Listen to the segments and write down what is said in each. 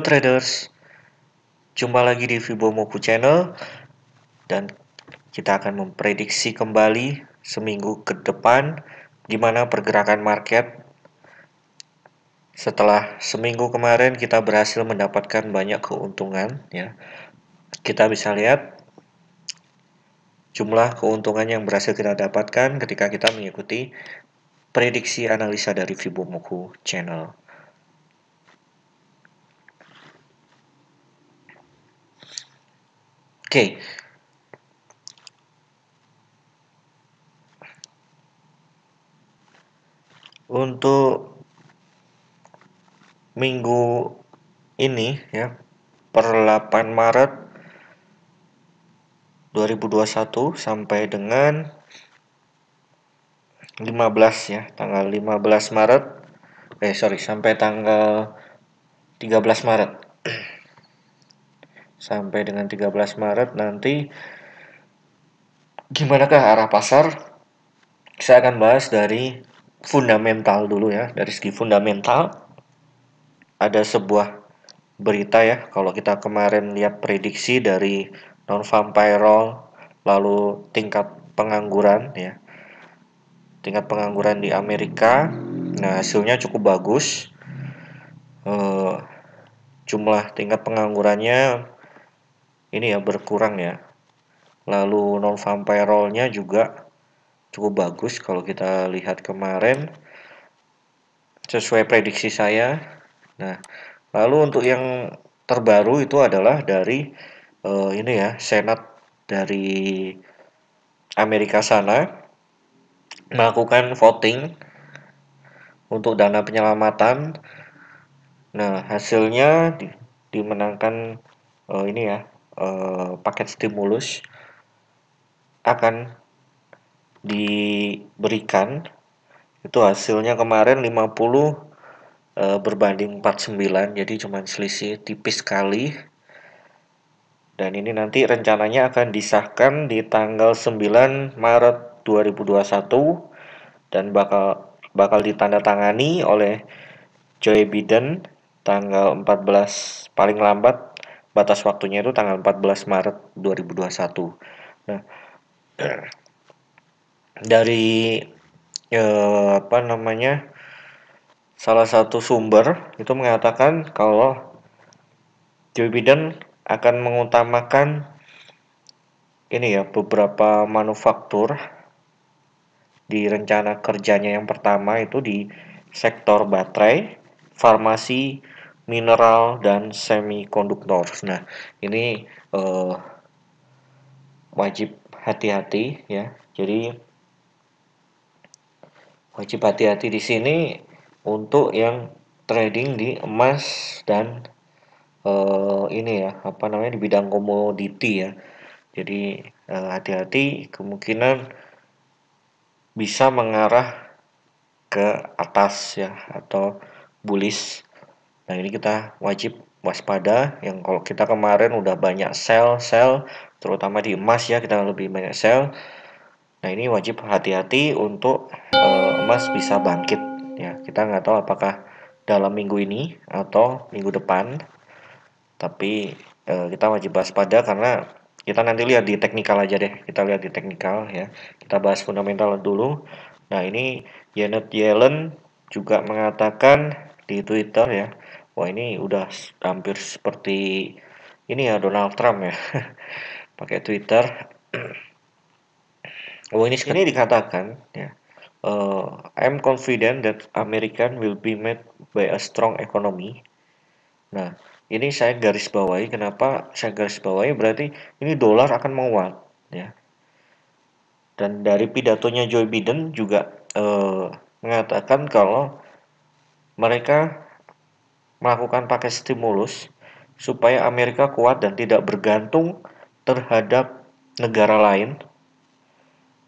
traders, jumpa lagi di Fibonacci Channel dan kita akan memprediksi kembali seminggu ke depan gimana pergerakan market. Setelah seminggu kemarin kita berhasil mendapatkan banyak keuntungan ya. Kita bisa lihat jumlah keuntungan yang berhasil kita dapatkan ketika kita mengikuti prediksi analisa dari Fibonacci Channel. Oke. Untuk minggu ini ya, per 8 Maret 2021 sampai dengan 15 ya, tanggal 15 Maret sampai tanggal 13 Maret sampai dengan 13 Maret nanti gimanakah arah pasar. Saya akan bahas dari fundamental dulu ya. Dari segi fundamental ada sebuah berita ya, kalau kita kemarin lihat prediksi dari non-farm payroll, lalu tingkat pengangguran ya, tingkat pengangguran di Amerika. Nah, hasilnya cukup bagus. Jumlah tingkat penganggurannya ini ya berkurang ya. Lalu non-farm payroll-nya juga cukup bagus kalau kita lihat kemarin sesuai prediksi saya. Nah, lalu untuk yang terbaru itu adalah dari ini ya, Senat dari Amerika sana melakukan voting untuk dana penyelamatan. Nah, hasilnya dimenangkan ini ya, paket stimulus akan diberikan. Itu hasilnya kemarin 50 berbanding 49, jadi cuma selisih tipis sekali. Dan ini nanti rencananya akan disahkan di tanggal 9 Maret 2021 dan bakal ditandatangani oleh Joe Biden tanggal 14, paling lambat batas waktunya itu tanggal 14 Maret 2021. Nah, dari salah satu sumber itu mengatakan kalau Joe Biden akan mengutamakan ini ya, beberapa manufaktur di rencana kerjanya. Yang pertama itu di sektor baterai, farmasi, mineral, dan semikonduktor. Nah, ini wajib hati-hati ya. Jadi wajib hati-hati di sini untuk yang trading di emas dan ini ya, di bidang komoditi ya. Jadi hati-hati, kemungkinan bisa mengarah ke atas ya atau bullish. Nah, ini kita wajib waspada. Yang kalau kita kemarin udah banyak sell, terutama di emas ya, kita lebih banyak sell. Nah, ini wajib hati-hati untuk emas bisa bangkit ya. Kita nggak tahu apakah dalam minggu ini atau minggu depan, tapi kita wajib waspada karena kita nanti lihat di teknikal aja deh. Kita lihat di teknikal ya. Kita bahas fundamental dulu. Nah, ini Janet Yellen juga mengatakan di Twitter ya, wah ini udah hampir seperti ini ya, Donald Trump ya, pakai Twitter. Oh, ini dikatakan ya, I'm confident that American will be met by a strong economy. Nah, ini saya garis bawahi. Kenapa saya garis bawahi? Berarti ini dolar akan menguat ya. Dan dari pidatonya Joe Biden juga mengatakan kalau mereka melakukan pakai stimulus supaya Amerika kuat dan tidak bergantung terhadap negara lain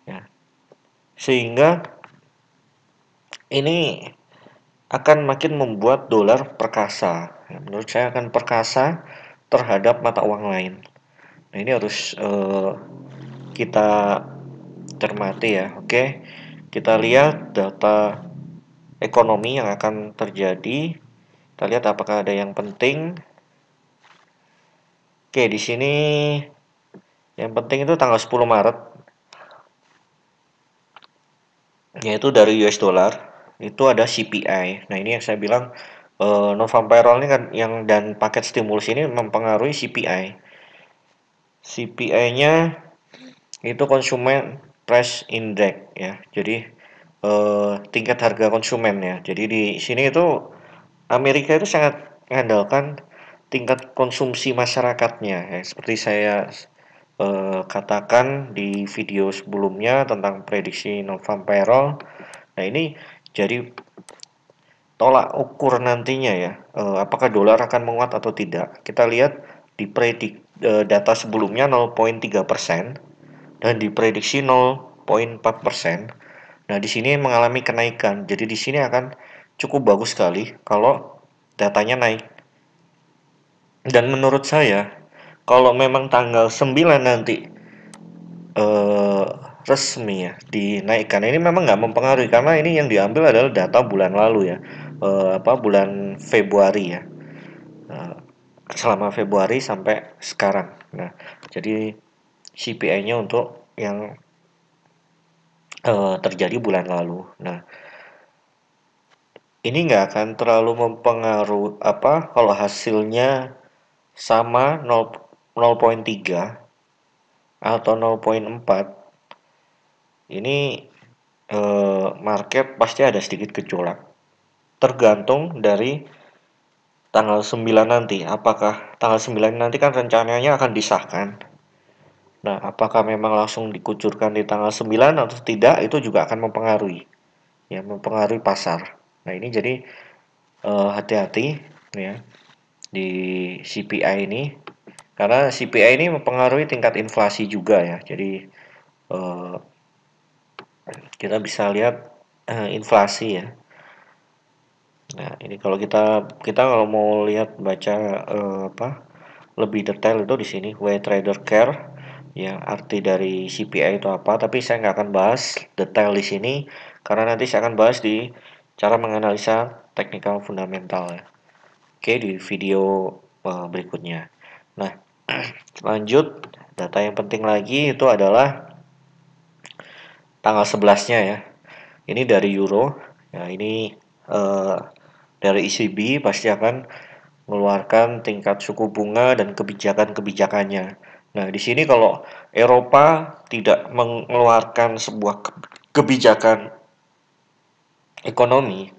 ya. Sehingga ini akan makin membuat dolar perkasa ya, menurut saya akan perkasa terhadap mata uang lain. Nah, ini harus kita cermati ya. Oke, kita lihat data ekonomi yang akan terjadi. Kita lihat apakah ada yang penting. Oke, di sini yang penting itu tanggal 10 Maret, yaitu dari US dollar itu ada CPI. Nah, ini yang saya bilang non-farm payroll ini kan yang dan paket stimulus ini mempengaruhi CPI. CPI-nya itu Consumer Price Index ya. Jadi tingkat harga konsumen ya. Jadi di sini itu Amerika itu sangat mengandalkan tingkat konsumsi masyarakatnya ya. Seperti saya katakan di video sebelumnya tentang prediksi non-farm payroll. Nah, ini jadi tolak ukur nantinya ya, apakah dolar akan menguat atau tidak. Kita lihat di data sebelumnya 0,3% dan diprediksi 0,4%. Nah, di sini mengalami kenaikan. Jadi di sini akan cukup bagus sekali kalau datanya naik. Dan menurut saya, kalau memang tanggal 9 nanti eh, resmi ya dinaikkan, ini memang nggak mempengaruhi karena ini yang diambil adalah data bulan lalu ya, bulan Februari ya. Nah, selama Februari sampai sekarang. Nah, jadi CPI-nya untuk yang terjadi bulan lalu. Nah, ini nggak akan terlalu mempengaruhi kalau hasilnya sama 0,3 atau 0,4. Ini market pasti ada sedikit gejolak. Tergantung dari tanggal 9 nanti. Apakah tanggal 9 nanti kan rencananya akan disahkan. Nah, apakah memang langsung dikucurkan di tanggal 9 atau tidak, itu juga akan mempengaruhi. Ya, mempengaruhi pasar. Nah, ini jadi hati-hati ya di CPI ini. Karena CPI ini mempengaruhi tingkat inflasi juga ya. Jadi eh, kita bisa lihat inflasi ya. Nah, ini kalau kita kalau mau lihat baca lebih detail itu di sini way trader care ya, arti dari CPI itu apa, tapi saya nggak akan bahas detail di sini karena nanti saya akan bahas di cara menganalisa technical fundamental ya. Oke, di video berikutnya. Nah, lanjut, data yang penting lagi itu adalah tanggal 11-nya ya. Ini dari euro. Ya, ini eh, dari ECB pasti akan mengeluarkan tingkat suku bunga dan kebijakan-kebijakannya. Nah, di sini kalau Eropa tidak mengeluarkan sebuah kebijakan ekonomi,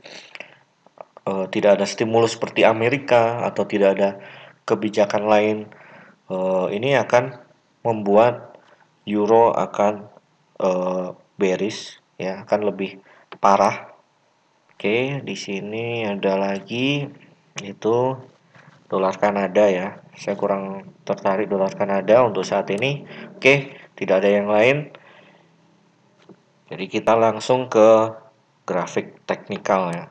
tidak ada stimulus seperti Amerika atau tidak ada kebijakan lain, ini akan membuat euro akan bearish ya, akan lebih parah. Oke, di sini ada lagi itu dolar Kanada ya. Saya kurang tertarik dolar Kanada untuk saat ini. Oke, tidak ada yang lain. Jadi kita langsung ke grafik teknikal ya.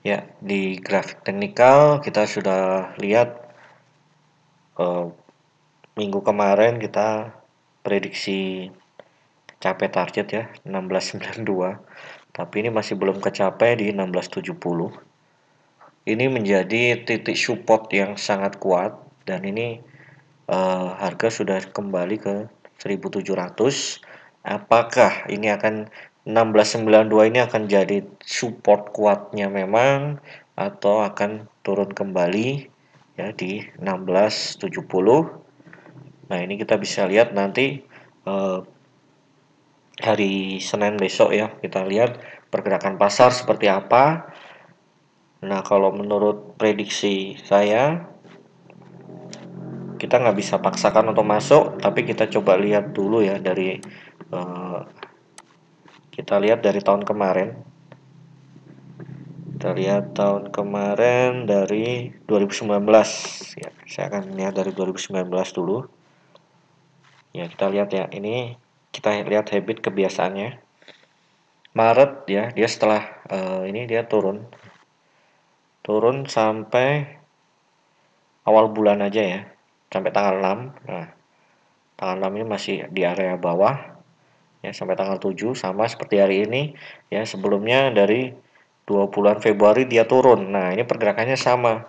Ya, di grafik teknikal kita sudah lihat minggu kemarin kita prediksi capai target ya 1692, tapi ini masih belum kecapai di 1670. Ini menjadi titik support yang sangat kuat dan ini harga sudah kembali ke 1700. Apakah ini akan 1692 ini akan jadi support kuatnya memang atau akan turun kembali ya di 1670. Nah, ini kita bisa lihat nanti hari Senin besok ya, kita lihat pergerakan pasar seperti apa. Nah, kalau menurut prediksi saya, kita nggak bisa paksakan untuk masuk, tapi kita coba lihat dulu ya dari kita lihat dari tahun kemarin. Kita lihat tahun kemarin dari 2019 ya. Saya akan lihat dari 2019 dulu. Ya, kita lihat ya. Ini kita lihat habit kebiasaannya. Maret ya, dia setelah ini dia turun. Turun sampai awal bulan aja ya. Sampai tanggal 6. Nah, tanggal 6 ini masih di area bawah ya, sampai tanggal 7 sama seperti hari ini ya. Sebelumnya dari 20-an Februari dia turun. Nah, ini pergerakannya sama.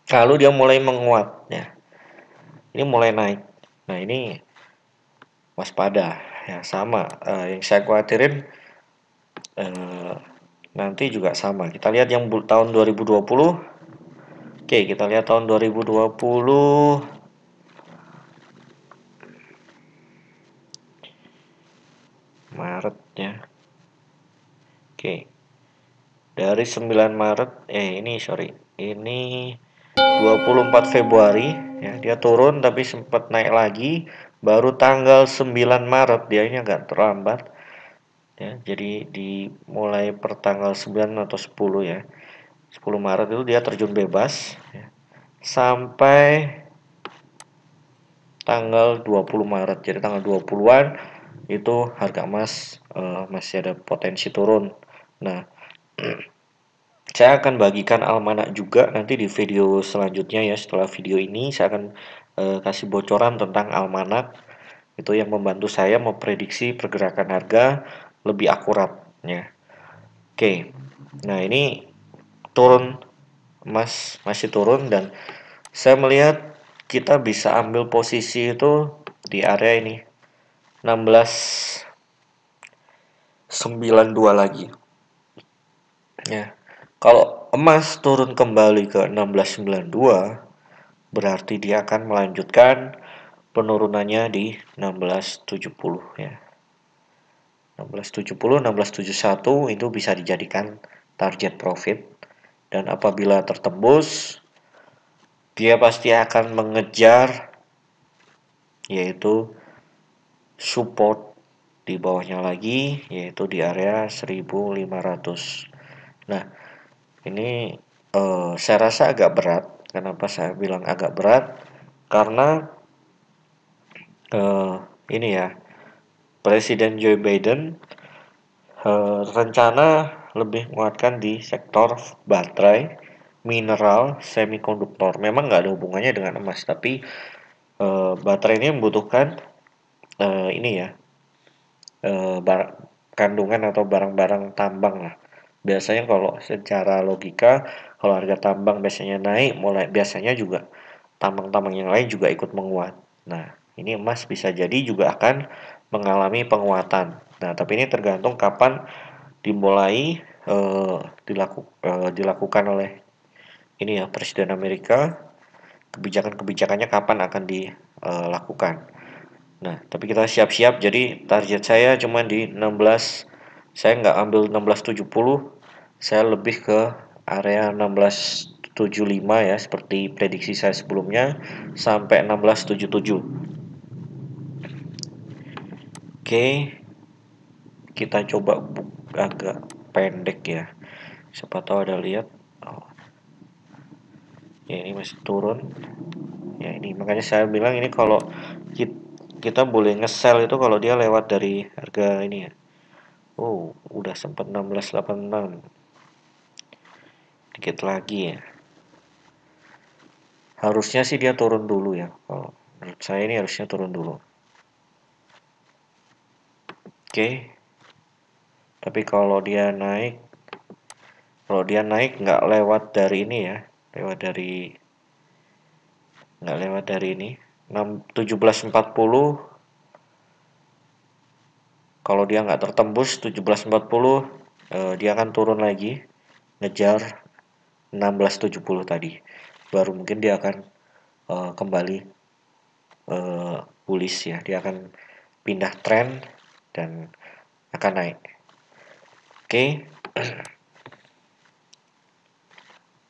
Lalu dia mulai menguat ya. Ini mulai naik. Nah, ini waspada ya, sama. Yang saya khawatirin nanti juga sama. Kita lihat yang tahun 2020. Oke, kita lihat tahun 2020. Maret ya. Oke. Dari 9 Maret ini 24 Februari ya, dia turun tapi sempat naik lagi, baru tanggal 9 Maret dia ini agak terlambat ya. Jadi dimulai per tanggal 9 atau 10 ya. 10 Maret itu dia terjun bebas ya. Sampai tanggal 20 Maret. Jadi tanggal 20-an itu harga emas masih ada potensi turun. Nah, saya akan bagikan almanak juga nanti di video selanjutnya ya. Setelah video ini saya akan kasih bocoran tentang almanak. Itu yang membantu saya memprediksi pergerakan harga lebih akurat ya. Oke. Nah, ini turun, emas masih turun, dan saya melihat kita bisa ambil posisi itu di area ini 1692 lagi ya. Kalau emas turun kembali ke 1692, berarti dia akan melanjutkan penurunannya di 1670 ya. 1670, 1671 itu bisa dijadikan target profit, dan apabila tertembus dia pasti akan mengejar yaitu support di bawahnya lagi, yaitu di area 1500. Nah, ini saya rasa agak berat. Kenapa saya bilang agak berat? Karena ini ya, Presiden Joe Biden rencana lebih menguatkan di sektor baterai, mineral, semikonduktor. Memang nggak ada hubungannya dengan emas, tapi baterai ini membutuhkan ini ya, kandungan atau barang-barang tambang lah. Biasanya kalau secara logika, kalau harga tambang biasanya naik, biasanya juga tambang-tambang yang lain juga ikut menguat. Nah, ini emas bisa jadi juga akan mengalami penguatan. Nah, tapi ini tergantung kapan dimulai dilakukan oleh ini ya, Presiden Amerika. Kebijakan-kebijakannya kapan akan dilakukan. Nah, tapi kita siap-siap. Jadi target saya cuma di 16. Saya nggak ambil 1670. Saya lebih ke area 1675 ya, seperti prediksi saya sebelumnya, sampai 1677. Oke, kita coba agak pendek ya. Siapa tahu ada lihat. Oh, ya ini masih turun. Ya ini makanya saya bilang ini kalau kita boleh nge-sell itu kalau dia lewat dari harga ini ya. Oh, udah sempat 1686. Dikit lagi ya. Harusnya sih dia turun dulu ya. Kalau menurut saya ini harusnya turun dulu. Oke. Tapi kalau dia naik nggak lewat dari ini ya. Nggak lewat dari ini. 1740. Kalau dia nggak tertembus 1740, dia akan turun lagi, ngejar 1670 tadi. Baru mungkin dia akan kembali bullish ya. Dia akan pindah tren dan akan naik. Oke.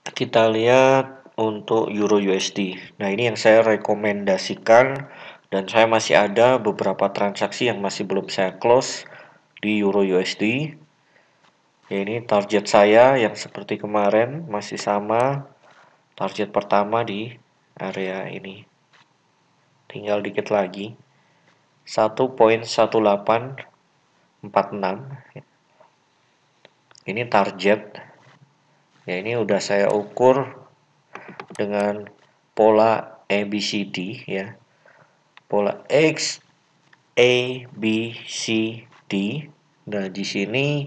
Kita lihat untuk Euro USD. Nah, ini yang saya rekomendasikan, dan saya masih ada beberapa transaksi yang masih belum saya close di Euro USD. Ya, ini target saya yang seperti kemarin masih sama. Target pertama di area ini. Tinggal dikit lagi. 1.1846. Ini target. Ya, ini udah saya ukur dengan pola ABCD ya. Pola X A B C D. Nah, di sini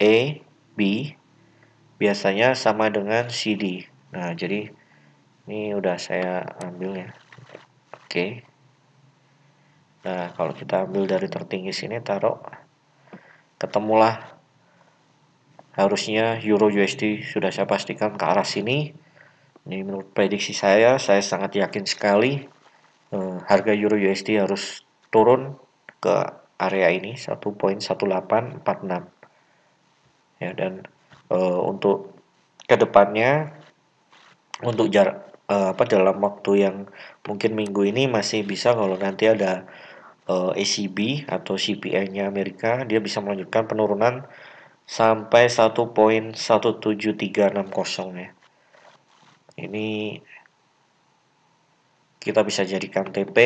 A, B biasanya sama dengan CD. Nah, jadi ini udah saya ambil ya. Oke. Nah, kalau kita ambil dari tertinggi sini taruh, ketemulah harusnya Euro USD sudah saya pastikan ke arah sini. Ini menurut prediksi saya sangat yakin sekali harga Euro USD harus turun ke area ini 1.1846 ya, dan untuk kedepannya untuk dalam waktu yang mungkin minggu ini masih bisa, kalau nanti ada ECB atau CPI-nya Amerika, dia bisa melanjutkan penurunan sampai 1.17360 ya. Ini kita bisa jadikan TP.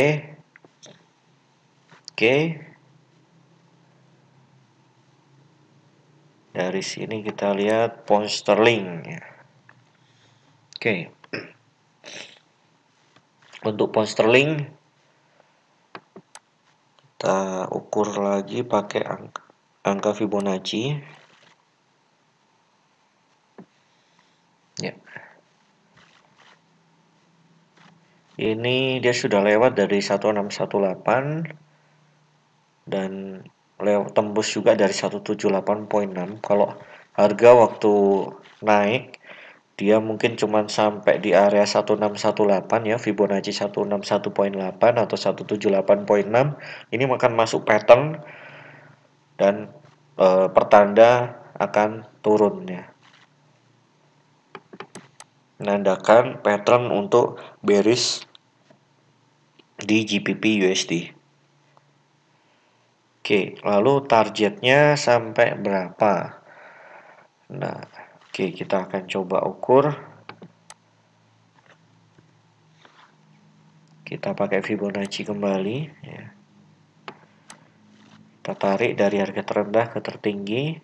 Oke. Dari sini kita lihat pound sterling ya. Oke. Untuk pound sterling kita ukur lagi pakai angka Fibonacci. Ya. Ini dia sudah lewat dari 1618 dan lewat tembus juga dari 178.6. Kalau harga waktu naik dia mungkin cuma sampai di area 1618 ya, Fibonacci 161.8 atau 178.6. Ini akan masuk pattern dan pertanda akan turun ya. Menandakan pattern untuk bearish di GBP USD. Oke, lalu targetnya sampai berapa? Nah, oke, kita akan coba ukur. Kita pakai Fibonacci kembali ya. Kita tarik dari harga terendah ke tertinggi.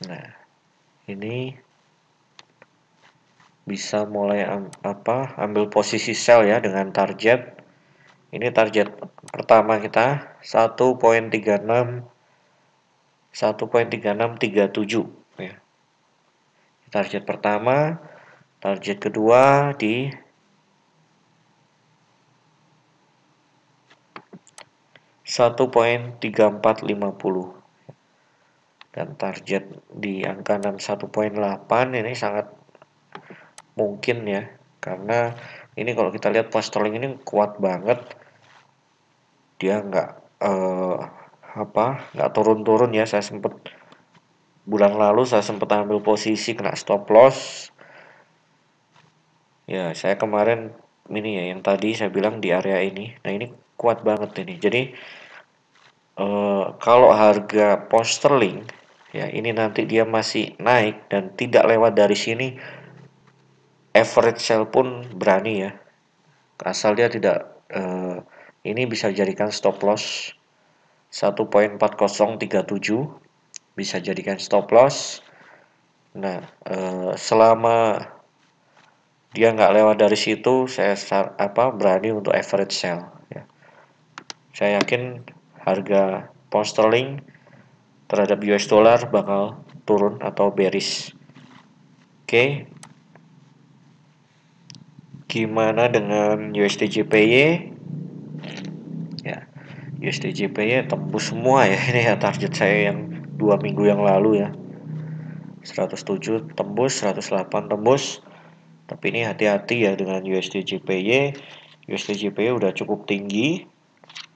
Nah, ini bisa mulai ambil posisi sell ya dengan target. Ini target pertama kita 1.3637 ya. Target pertama, target kedua di 1.3450 dan target di angka 61.8 ini sangat mungkin ya, karena ini kalau kita lihat pound sterling ini kuat banget, dia nggak turun-turun ya. Bulan lalu saya sempat ambil posisi kena stop loss ya. Saya kemarin ini ya, yang tadi saya bilang di area ini. Nah, ini kuat banget ini. Jadi kalau harga pound sterling ya ini nanti dia masih naik dan tidak lewat dari sini, average sell pun berani ya, asal dia tidak ini bisa jadikan stop loss 1.4037 bisa jadikan stop loss. Nah, selama dia nggak lewat dari situ, saya berani untuk average sell ya. Saya yakin harga pound sterling terhadap US dollar bakal turun atau bearish. Oke. Gimana dengan USD JPY? Ya, USD JPY tembus semua ya. Ini ya target saya yang 2 minggu yang lalu ya. 107 tembus, 108 tembus. Tapi ini hati-hati ya dengan USD JPY. USD JPY udah cukup tinggi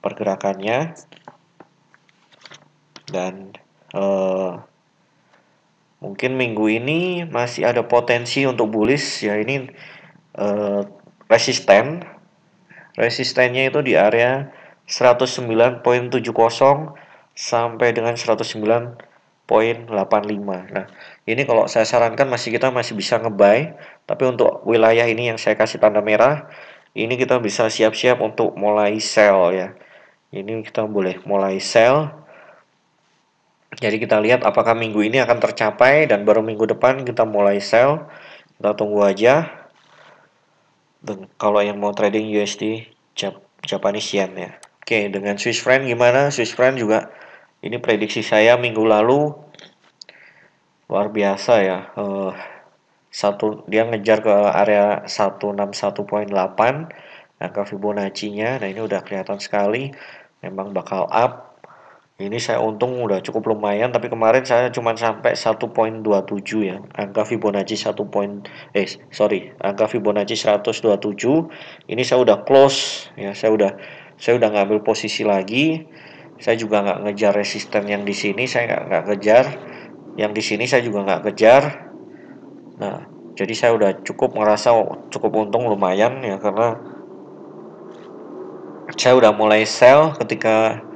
pergerakannya. Dan mungkin minggu ini masih ada potensi untuk bullish ya. Ini resistennya itu di area 109.70 sampai dengan 109.85. Nah, ini kalau saya sarankan kita masih bisa nge-buy, tapi untuk wilayah ini yang saya kasih tanda merah, ini kita bisa siap-siap untuk mulai sell ya. Ini kita boleh mulai sell. Jadi kita lihat apakah minggu ini akan tercapai dan baru minggu depan kita mulai sell. Kita tunggu aja. Dan kalau yang mau trading USD Japanese Yen ya. Oke, dengan Swiss franc gimana? Swiss franc juga ini prediksi saya minggu lalu luar biasa ya. Dia ngejar ke area 161,8 angka Fibonacci-nya. Nah, ini udah kelihatan sekali memang bakal up. Ini saya untung udah cukup lumayan, tapi kemarin saya cuma sampai 1,27 ya. Angka Fibonacci angka Fibonacci 127. Ini saya udah close ya, saya udah ngambil posisi lagi. Saya juga nggak ngejar resisten yang di sini, saya nggak kejar. Yang di sini saya juga nggak kejar. Nah, jadi saya udah cukup ngerasa cukup untung lumayan ya, karena saya udah mulai sell ketika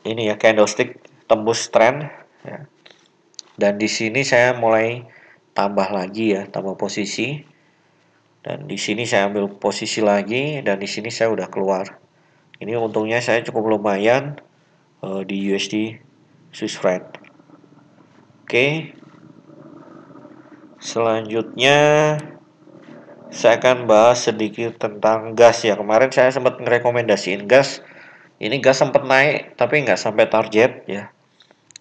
ini ya candlestick tembus trend ya. Dan di sini saya mulai tambah lagi ya, tambah posisi. Dan di sini saya ambil posisi lagi dan di sini saya udah keluar. Ini untungnya saya cukup lumayan di USD Swiss franc. Oke. Selanjutnya saya akan bahas sedikit tentang gas ya. Kemarin saya sempat ngerekomendasiin gas. Ini gas sempat naik tapi nggak sampai target ya.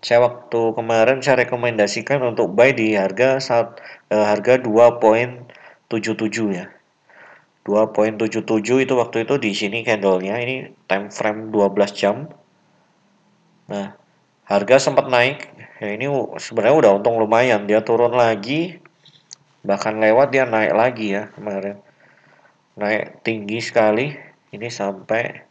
Saya waktu kemarin saya rekomendasikan untuk buy di harga 2,77 ya. 2,77 itu waktu itu di sini candlenya, ini time frame 12 jam. Nah, harga sempat naik. Ya ini sebenarnya udah untung lumayan, dia turun lagi, bahkan lewat dia naik lagi ya kemarin. Naik tinggi sekali. Ini sampai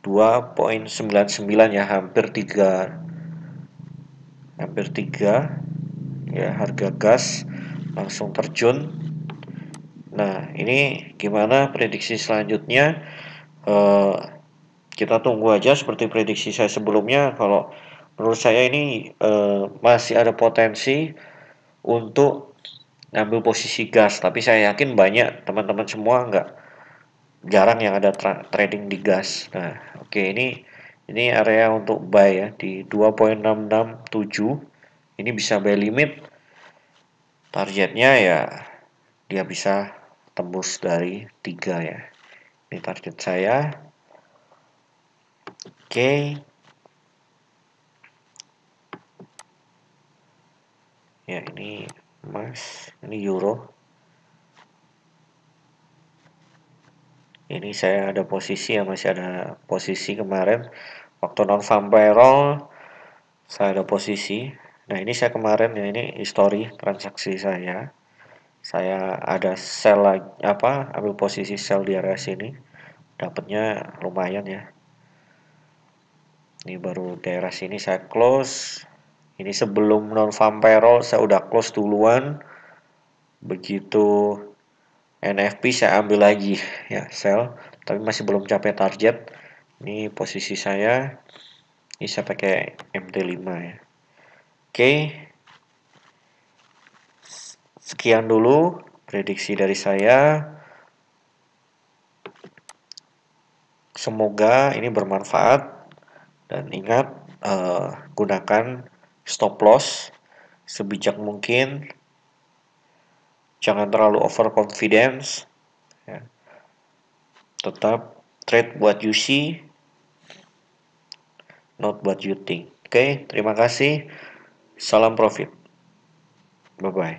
2,99 ya, hampir 3 ya harga gas langsung terjun. Nah, ini gimana prediksi selanjutnya? Kita tunggu aja seperti prediksi saya sebelumnya. Kalau menurut saya ini masih ada potensi untuk ngambil posisi gas, tapi saya yakin banyak teman-teman semua jarang yang ada trading di gas. Nah, oke, ini area untuk buy ya di 2,667. Ini bisa buy limit. Targetnya ya dia bisa tembus dari 3 ya. Ini target saya. Oke. Ya, ini emas, ini euro. Ini saya ada posisi ya, masih ada posisi kemarin waktu non farm payroll saya ada posisi. Nah, ini saya kemarin ya, ini history transaksi saya. Saya ada sell lagi ambil posisi sell di area sini. Dapatnya lumayan ya. Ini baru daerah sini saya close. Ini sebelum non farm payroll saya udah close duluan. Begitu NFP saya ambil lagi ya, sell, tapi masih belum capai target. Ini posisi saya. Ini saya pakai MT5 ya. Oke. Sekian dulu prediksi dari saya. Semoga ini bermanfaat dan ingat gunakan stop loss sebijak mungkin. Jangan terlalu overconfidence ya. Tetap trade what you see, not what you think. Oke, terima kasih. Salam profit. Bye bye.